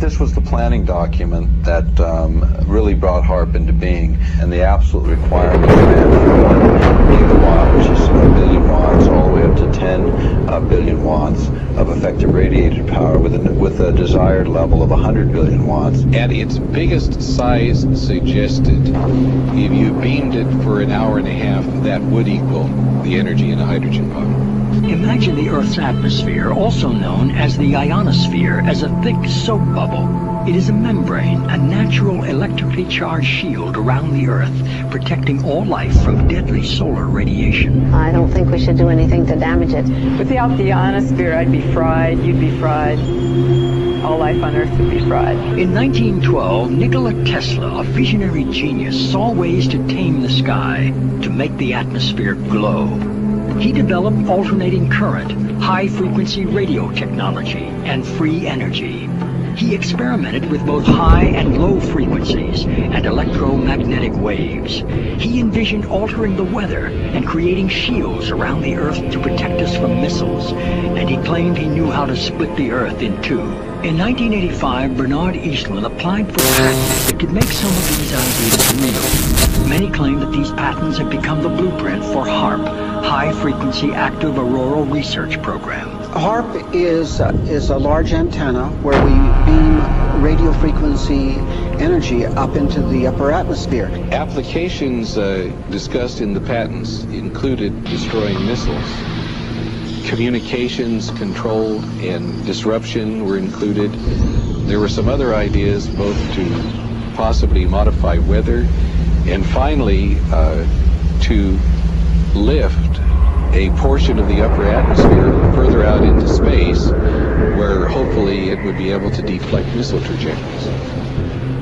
This was the planning document that really brought HAARP into being, and the absolute requirement ran from 1 gigawatt, which is 1 billion watts, all the way up to 10 billion watts of effective radiated power with a desired level of 100 billion watts. At its biggest size suggested, if you beamed it for an hour and a half, that would equal the energy in a hydrogen bomb. Imagine the Earth's atmosphere, also known as the ionosphere, as a thick soap bubble. It is a membrane, a natural electrically charged shield around the Earth, protecting all life from deadly solar radiation. I don't think we should do anything to damage it. Without the ionosphere, I'd be fried, you'd be fried. All life on Earth would be fried. In 1912, Nikola Tesla, a visionary genius, saw ways to tame the sky, to make the atmosphere glow. He developed alternating current, high-frequency radio technology, and free energy. He experimented with both high and low frequencies and electromagnetic waves. He envisioned altering the weather and creating shields around the Earth to protect us from missiles, and he claimed he knew how to split the Earth in two. In 1985, Bernard Eastman applied for patents that could make some of these ideas real. Many claim that these patents have become the blueprint for HAARP, High-Frequency Active Auroral Research Program. HAARP is a large antenna where we beam radio frequency energy up into the upper atmosphere. Applications discussed in the patents included destroying missiles. Communications control and disruption were included. There were some other ideas, both to possibly modify weather and finally to lift a portion of the upper atmosphere further out into space, where hopefully it would be able to deflect missile trajectories.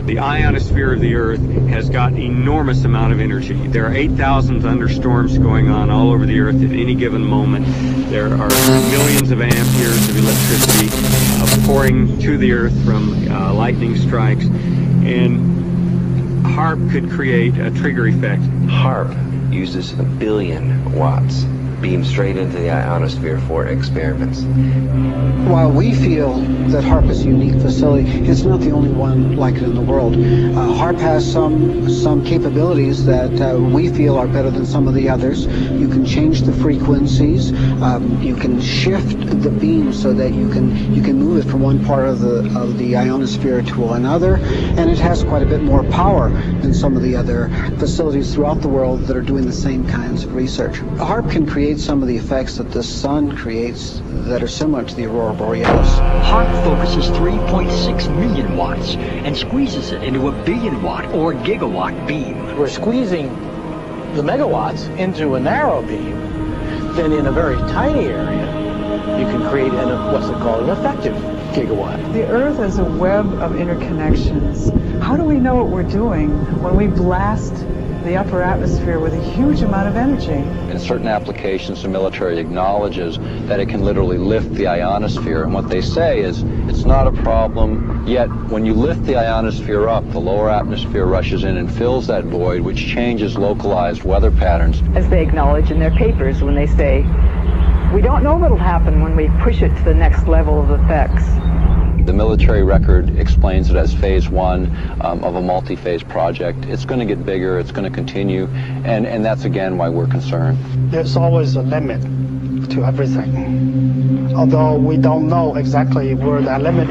The ionosphere of the Earth has got enormous amount of energy. There are 8,000 thunderstorms going on all over the Earth at any given moment. There are millions of amperes of electricity pouring to the Earth from lightning strikes, and HAARP could create a trigger effect. HAARP uses 1 billion watts beamed straight into the ionosphere for experiments. While we feel that HAARP is a unique facility, it's not the only one like it in the world. HAARP has some capabilities that we feel are better than some of the others. You can change the frequencies. You can shift the beam so that you can move it from one part of the ionosphere to another, and it has quite a bit more power than some of the other facilities throughout the world that are doing the same kinds of research. HAARP can create some of the effects that the sun creates that are similar to the aurora borealis. HAARP focuses 3.6 million watts and squeezes it into a billion-watt or gigawatt beam. We're squeezing the megawatts into a narrow beam, then in a very tiny area, you can create what's called an effective gigawatt. The Earth is a web of interconnections. How do we know what we're doing when we blast the upper atmosphere with a huge amount of energy? In certain applications, the military acknowledges that it can literally lift the ionosphere, and what they say is it's not a problem, yet when you lift the ionosphere up, the lower atmosphere rushes in and fills that void, which changes localized weather patterns. As they acknowledge in their papers when they say, we don't know what'll happen when we push it to the next level of effects. The military record explains it as phase one of a multi-phase project. It's going to get bigger, it's going to continue, and that's again why we're concerned. There's always a limit to everything, although we don't know exactly where that limit is.